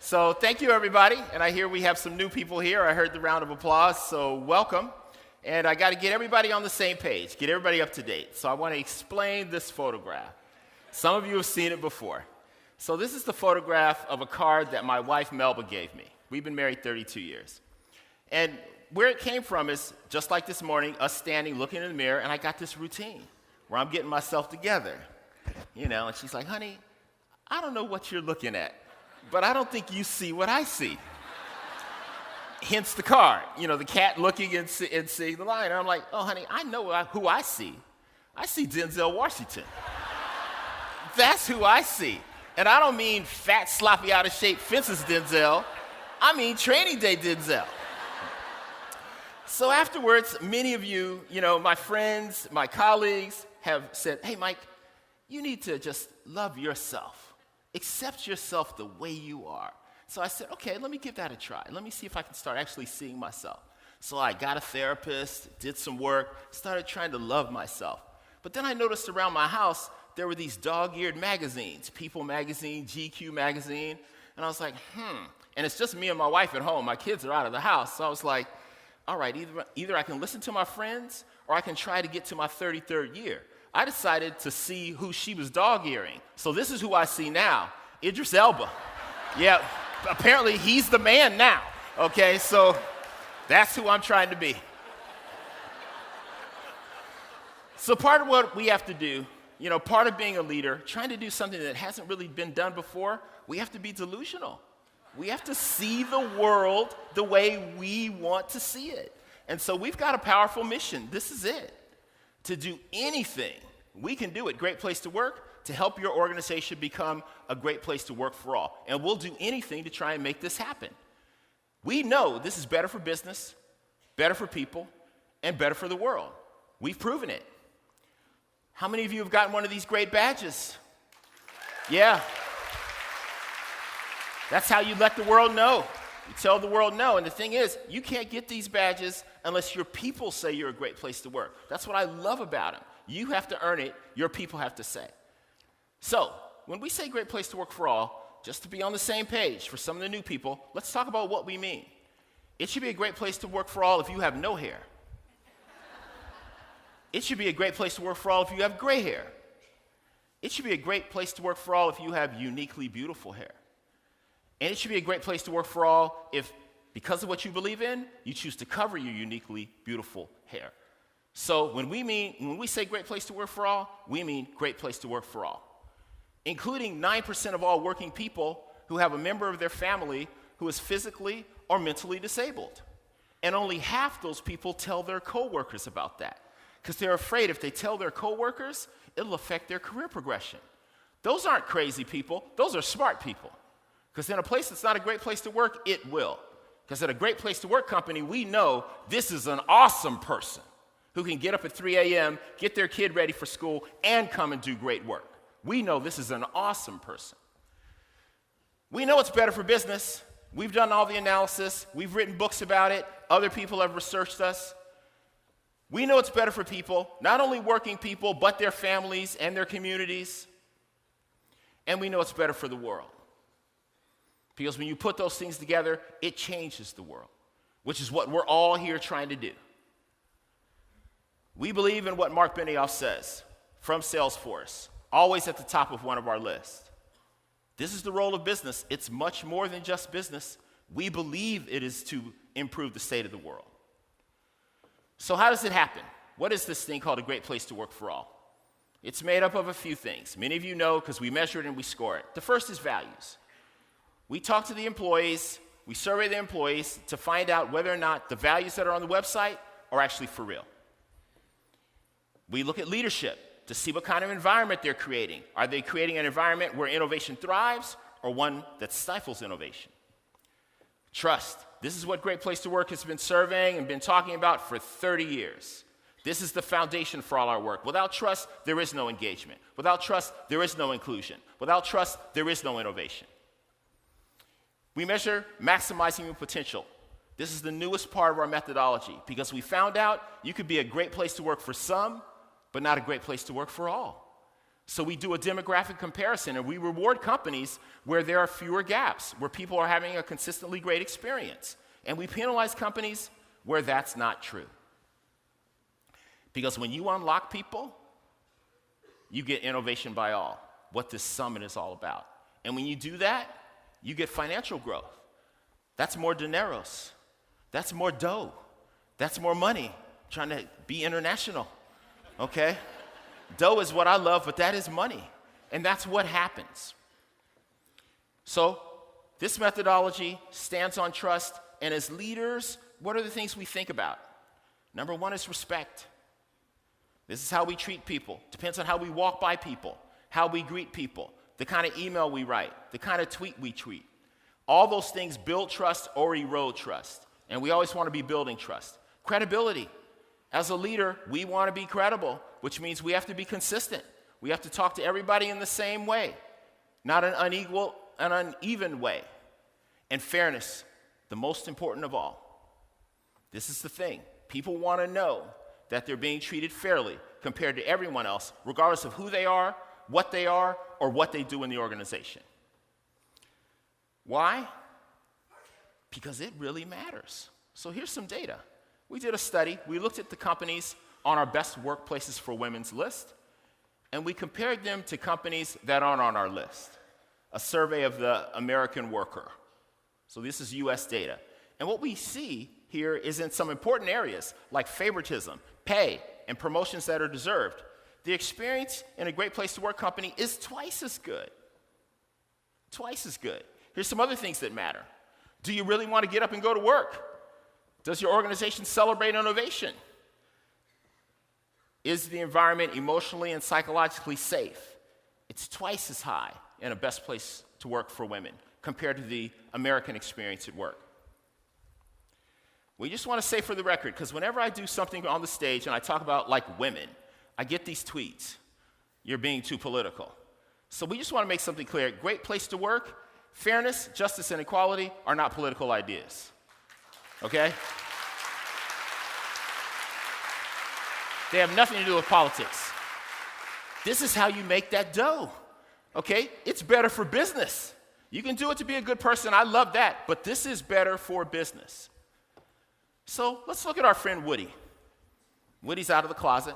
So thank you, everybody. And I hear we have some new people here. I heard the round of applause, so welcome. And I got to get everybody on the same page, get everybody up to date. So I want to explain this photograph. Some of you have seen it before. So this is the photograph of a card that my wife, Melba, gave me. We've been married 32 years. And where it came from is, just like this morning, us standing, looking in the mirror, and I got this routine where I'm getting myself together. And she's like, honey, I don't know what you're looking at, but I don't think you see what I see. Hence the card, the cat looking and seeing the lion. And I'm like, oh, honey, I know who I see. I see Denzel Washington. That's who I see. And I don't mean fat, sloppy, out of shape fences Denzel. I mean training day Denzel. So afterwards, many of you, my friends, my colleagues have said, hey, Mike, you need to just love yourself. Accept yourself the way you are. So I said, okay, let me give that a try. Let me see if I can start actually seeing myself. So I got a therapist, did some work, started trying to love myself. But then I noticed around my house, there were these dog-eared magazines, People magazine, GQ magazine. And I was like, And it's just me and my wife at home. My kids are out of the house. So I was like, all right, either I can listen to my friends or I can try to get to my 33rd year. I decided to see who she was dog-earing. So this is who I see now, Idris Elba. Yeah, apparently he's the man now, okay? So that's who I'm trying to be. So part of what we have to do, part of being a leader, trying to do something that hasn't really been done before, we have to be delusional. We have to see the world the way we want to see it. And so we've got a powerful mission. This is it. To do anything, we can do it. Great Place to Work, to help your organization become a great place to work for all. And we'll do anything to try and make this happen. We know this is better for business, better for people, and better for the world. We've proven it. How many of you have gotten one of these great badges? Yeah. That's how you let the world know. You tell the world no. And the thing is, you can't get these badges unless your people say you're a great place to work. That's what I love about them. You have to earn it. Your people have to say. So when we say great place to work for all, just to be on the same page for some of the new people, let's talk about what we mean. It should be a great place to work for all if you have no hair. It should be a great place to work for all if you have gray hair. It should be a great place to work for all if you have uniquely beautiful hair. And it should be a great place to work for all if, because of what you believe in, you choose to cover your uniquely beautiful hair. So when we say great place to work for all, we mean great place to work for all, including 9% of all working people who have a member of their family who is physically or mentally disabled. And only half those people tell their coworkers about that because they're afraid if they tell their coworkers, it'll affect their career progression. Those aren't crazy people. Those are smart people. Because in a place that's not a great place to work, it will. Because at a great place to work company, we know this is an awesome person who can get up at 3 a.m., get their kid ready for school, and come and do great work. We know this is an awesome person. We know it's better for business. We've done all the analysis. We've written books about it. Other people have researched us. We know it's better for people, not only working people, but their families and their communities. And we know it's better for the world. Because when you put those things together, it changes the world, which is what we're all here trying to do. We believe in what Mark Benioff says from Salesforce, always at the top of one of our lists. This is the role of business. It's much more than just business. We believe it is to improve the state of the world. So how does it happen? What is this thing called a great place to work for all? It's made up of a few things. Many of you know because we measure it and we score it. The first is values. We talk to the employees, we survey the employees to find out whether or not the values that are on the website are actually for real. We look at leadership to see what kind of environment they're creating. Are they creating an environment where innovation thrives or one that stifles innovation? Trust. This is what Great Place to Work has been surveying and been talking about for 30 years. This is the foundation for all our work. Without trust, there is no engagement. Without trust, there is no inclusion. Without trust, there is no innovation. We measure maximizing your potential. This is the newest part of our methodology because we found out you could be a great place to work for some, but not a great place to work for all. So we do a demographic comparison, and we reward companies where there are fewer gaps, where people are having a consistently great experience. And we penalize companies where that's not true. Because when you unlock people, you get innovation by all, what this summit is all about. And when you do that, you get financial growth. That's more dineros. That's more dough. That's more money. I'm trying to be international, okay? Dough is what I love, but that is money. And that's what happens. So this methodology stands on trust. And as leaders, what are the things we think about? Number one is respect. This is how we treat people. Depends on how we walk by people, how we greet people, the kind of email we write, the kind of tweet we tweet. All those things build trust or erode trust. And we always want to be building trust. Credibility. As a leader, we want to be credible, which means we have to be consistent. We have to talk to everybody in the same way, not an uneven way. And fairness, the most important of all. This is the thing. People want to know that they're being treated fairly compared to everyone else, regardless of who they are, or what they do in the organization. Why? Because it really matters. So here's some data. We did a study. We looked at the companies on our best workplaces for women's list, and we compared them to companies that aren't on our list. A survey of the American worker. So this is US data. And what we see here is in some important areas like favoritism, pay, and promotions that are deserved. The experience in a great place to work company is twice as good. Twice as good. Here's some other things that matter. Do you really want to get up and go to work? Does your organization celebrate innovation? Is the environment emotionally and psychologically safe? It's twice as high in a best place to work for women compared to the American experience at work. We just want to say for the record, because whenever I do something on the stage and I talk about like women, I get these tweets. You're being too political. So we just want to make something clear. Great place to work, fairness, justice, and equality are not political ideas. Okay? They have nothing to do with politics. This is how you make that dough. Okay? It's better for business. You can do it to be a good person. I love that. But this is better for business. So let's look at our friend Woody. Woody's out of the closet.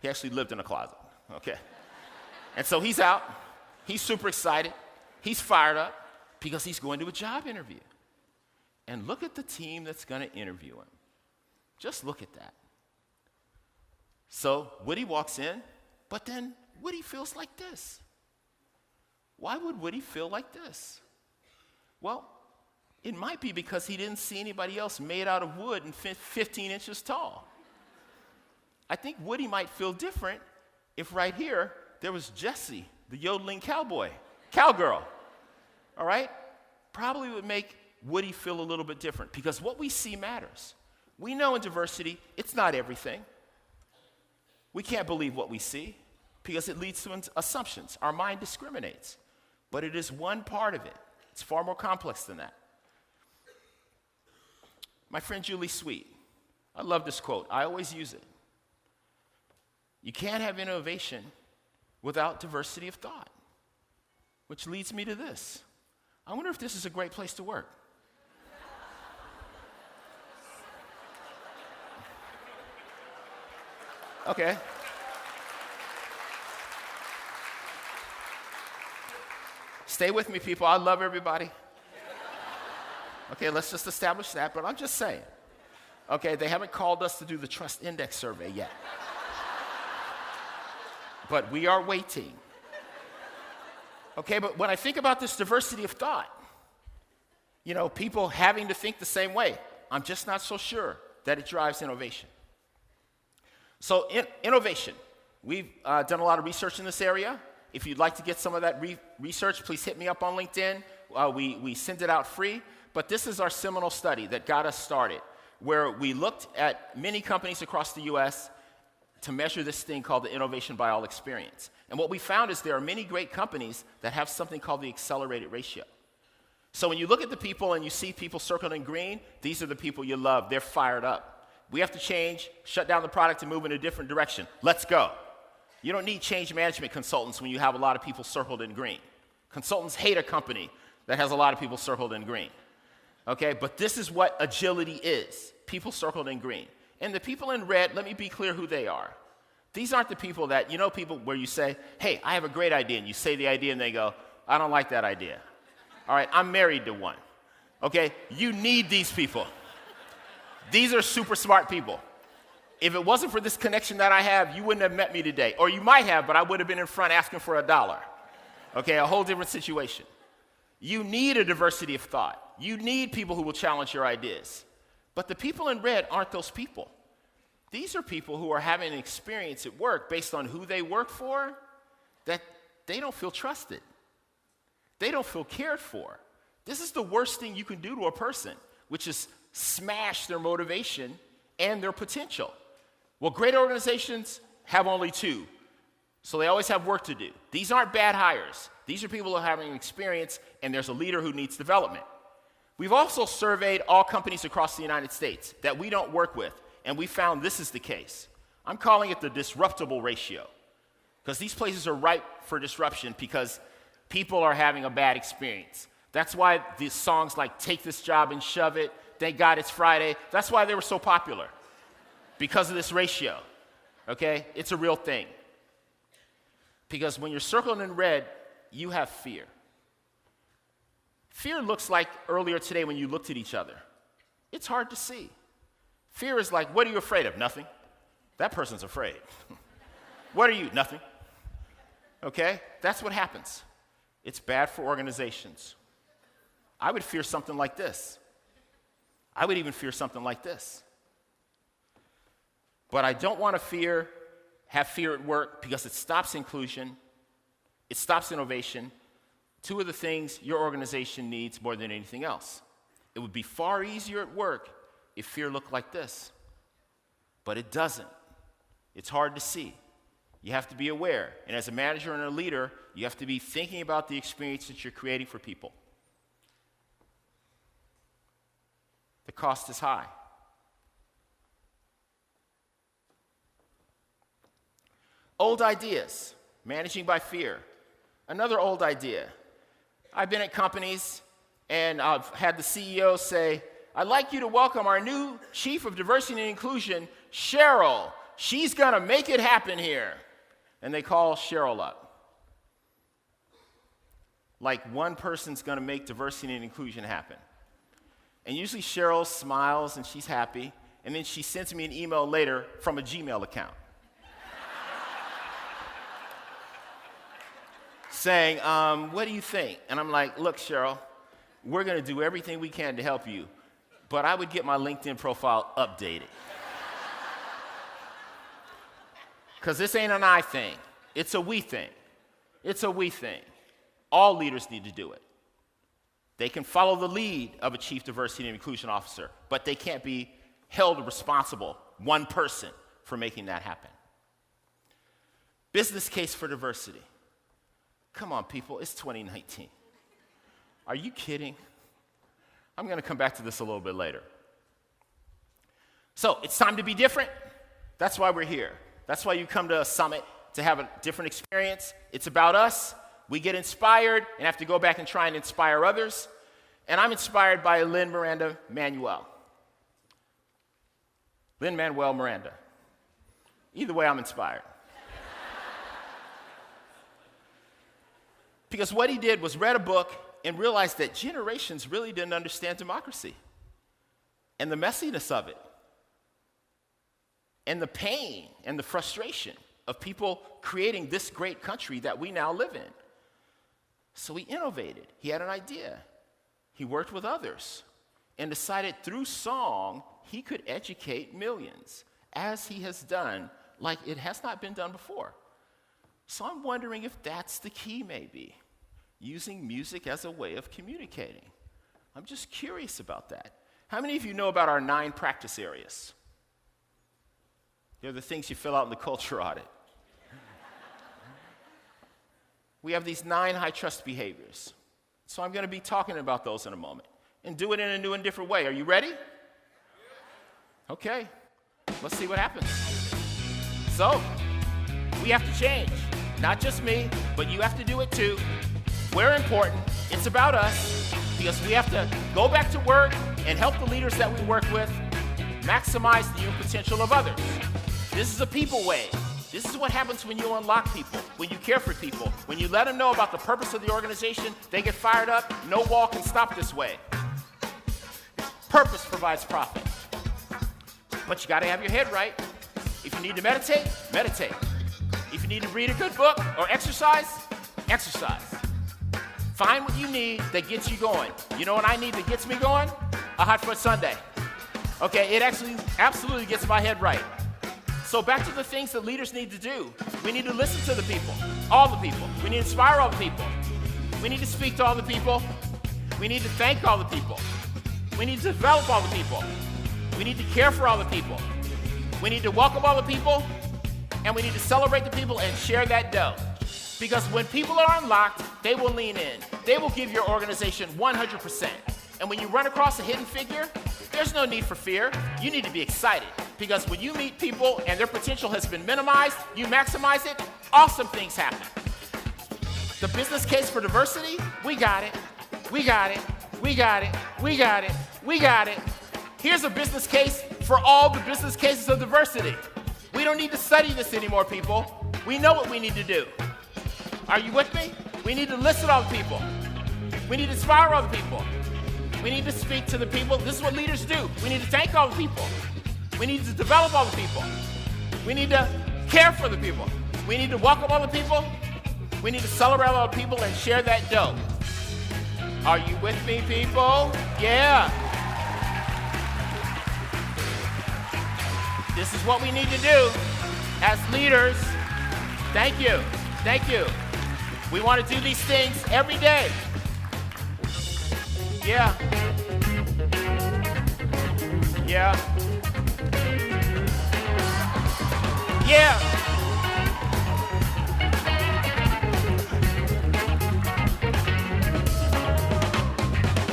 He actually lived in a closet. Okay? And so he's out. He's super excited. He's fired up because he's going to a job interview. And look at the team that's going to interview him. Just look at that. So Woody walks in, but then Woody feels like this. Why would Woody feel like this? Well, it might be because he didn't see anybody else made out of wood and 15 inches tall. I think Woody might feel different if right here there was Jessie, the yodeling cowgirl. All right? Probably would make Woody feel a little bit different because what we see matters. We know in diversity, it's not everything. We can't believe what we see because it leads to assumptions. Our mind discriminates, but it is one part of it. It's far more complex than that. My friend Julie Sweet, I love this quote. I always use it. You can't have innovation without diversity of thought, which leads me to this. I wonder if this is a great place to work. Okay. Stay with me, people. I love everybody. Okay, let's just establish that, but I'm just saying. Okay, they haven't called us to do the trust index survey yet. But we are waiting. Okay, but when I think about this diversity of thought, you know, people having to think the same way, I'm just not so sure that it drives innovation. So innovation, we've done a lot of research in this area. If you'd like to get some of that research, please hit me up on LinkedIn. We send it out free. But this is our seminal study that got us started, where we looked at many companies across the U.S. to measure this thing called the innovation by all experience. And what we found is there are many great companies that have something called the accelerated ratio. So when you look at the people and you see people circled in green, these are the people you love. They're fired up. We have to change, shut down the product, and move in a different direction. Let's go. You don't need change management consultants when you have a lot of people circled in green. Consultants hate a company that has a lot of people circled in green. Okay, but this is what agility is. People circled in green. And the people in red, let me be clear who they are. These aren't the people that, you know, people where you say, hey, I have a great idea, and you say the idea and they go, I don't like that idea. All right, I'm married to one. Okay, you need these people. These are super smart people. If it wasn't for this connection that I have, you wouldn't have met me today. Or you might have, but I would have been in front asking for $1. Okay, a whole different situation. You need a diversity of thought. You need people who will challenge your ideas. But the people in red aren't those people. These are people who are having an experience at work based on who they work for that they don't feel trusted. They don't feel cared for. This is the worst thing you can do to a person, which is smash their motivation and their potential. Well, great organizations have only two, so they always have work to do. These aren't bad hires. These are people who are having experience, and there's a leader who needs development. We've also surveyed all companies across the United States that we don't work with, and we found this is the case. I'm calling it the disruptible ratio, because these places are ripe for disruption because people are having a bad experience. That's why these songs like Take This Job and Shove It, Thank God It's Friday, that's why they were so popular, because of this ratio, okay? It's a real thing. Because when you're circled in red, you have fear. Fear looks like earlier today when you looked at each other. It's hard to see. Fear is like, what are you afraid of? Nothing. That person's afraid. What are you? Nothing. Okay? That's what happens. It's bad for organizations. I would fear something like this. I would even fear something like this. But I don't want to have fear at work because it stops inclusion, it stops innovation, two of the things your organization needs more than anything else. It would be far easier at work if fear looked like this, but it doesn't. It's hard to see. You have to be aware, and as a manager and a leader, you have to be thinking about the experience that you're creating for people. The cost is high. Old ideas, managing by fear. Another old idea. I've been at companies and I've had the CEO say, I'd like you to welcome our new Chief of Diversity and Inclusion, Cheryl. She's gonna make it happen here. And they call Cheryl up. Like one person's gonna make diversity and inclusion happen. And usually Cheryl smiles and she's happy, and then she sends me an email later from a Gmail account. Saying, what do you think? And I'm like, look, Cheryl, we're going to do everything we can to help you, but I would get my LinkedIn profile updated. Because this ain't an I thing. It's a we thing. It's a we thing. All leaders need to do it. They can follow the lead of a Chief Diversity and Inclusion Officer, but they can't be held responsible, one person, for making that happen. Business case for diversity. Come on, people, it's 2019. Are you kidding? I'm going to come back to this a little bit later. So, it's time to be different. That's why we're here. That's why you come to a summit, to have a different experience. It's about us. We get inspired and have to go back and try and inspire others. And I'm inspired by Lin-Manuel Miranda. Either way, I'm inspired. Because what he did was read a book and realized that generations really didn't understand democracy and the messiness of it and the pain and the frustration of people creating this great country that we now live in. So he innovated. He had an idea. He worked with others and decided through song he could educate millions, as he has done, like it has not been done before. So I'm wondering if that's the key, maybe, using music as a way of communicating. I'm just curious about that. How many of you know about our 9 practice areas? They're the things you fill out in the culture audit. We have these 9 high-trust behaviors. So I'm going to be talking about those in a moment and do it in a new and different way. Are you ready? Okay. Let's see what happens. So, We have to change. Not just me, but you have to do it too. We're important. It's about us because we have to go back to work and help the leaders that we work with maximize the human potential of others. This is a people wave. This is what happens when you unlock people, when you care for people, when you let them know about the purpose of the organization, they get fired up. No wall can stop this way. Purpose provides profit. But you got to have your head right. If you need to meditate, meditate. If you need to read a good book or exercise, exercise. Find what you need that gets you going. You know what I need that gets me going? A hot foot Sunday. Okay, it actually absolutely gets my head right. So back to the things that leaders need to do. We need to listen to the people, all the people. We need to inspire all the people. We need to speak to all the people. We need to thank all the people. We need to develop all the people. We need to care for all the people. We need to welcome all the people. And we need to celebrate the people and share that dough. Because when people are unlocked, they will lean in. They will give your organization 100%. And when you run across a hidden figure, there's no need for fear. You need to be excited. Because when you meet people and their potential has been minimized, you maximize it, awesome things happen. The business case for diversity, we got it. We got it. We got it. We got it. We got it. Here's a business case for all the business cases of diversity. We don't need to study this anymore, people. We know what we need to do. Are you with me? We need to listen to all the people. We need to inspire all the people. We need to speak to the people. This is what leaders do. We need to thank all the people. We need to develop all the people. We need to care for the people. We need to welcome all the people. We need to celebrate all the people and share that dough. Are you with me, people? Yeah. This is what we need to do as leaders. Thank you. Thank you. We want to do these things every day. Yeah. Yeah. Yeah.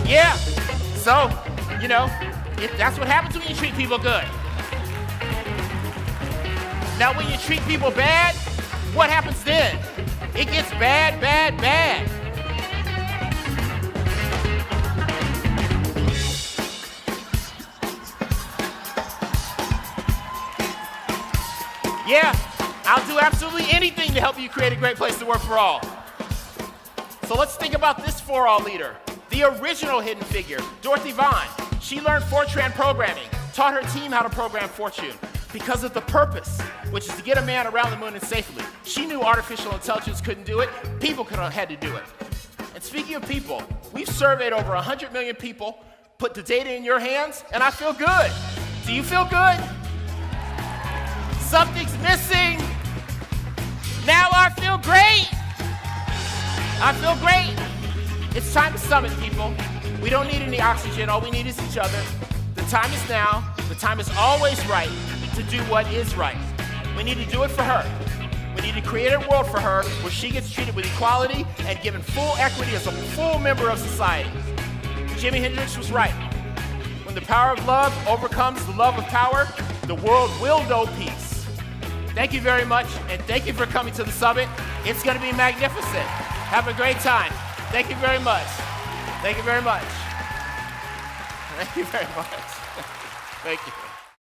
Yeah. So, you know, that's what happens when you treat people good. Now, when you treat people bad, what happens then? It gets bad, bad, bad. Yeah, I'll do absolutely anything to help you create a great place to work for all. So let's think about this for all leader. The original hidden figure, Dorothy Vaughan. She learned Fortran programming, taught her team how to program Fortune because of the purpose, which is to get a man around the moon and safely. She knew artificial intelligence couldn't do it. People could have had to do it. And speaking of people, we've surveyed over 100 million people, put the data in your hands, and I feel good. Do you feel good? Something's missing. Now I feel great. I feel great. It's time to summit, people. We don't need any oxygen. All we need is each other. The time is now. The time is always right to do what is right. We need to do it for her. We need to create a world for her where she gets treated with equality and given full equity as a full member of society. Jimi Hendrix was right. When the power of love overcomes the love of power, the world will know peace. Thank you very much, and thank you for coming to the summit. It's going to be magnificent. Have a great time. Thank you very much. Thank you very much. Thank you very much. Thank you.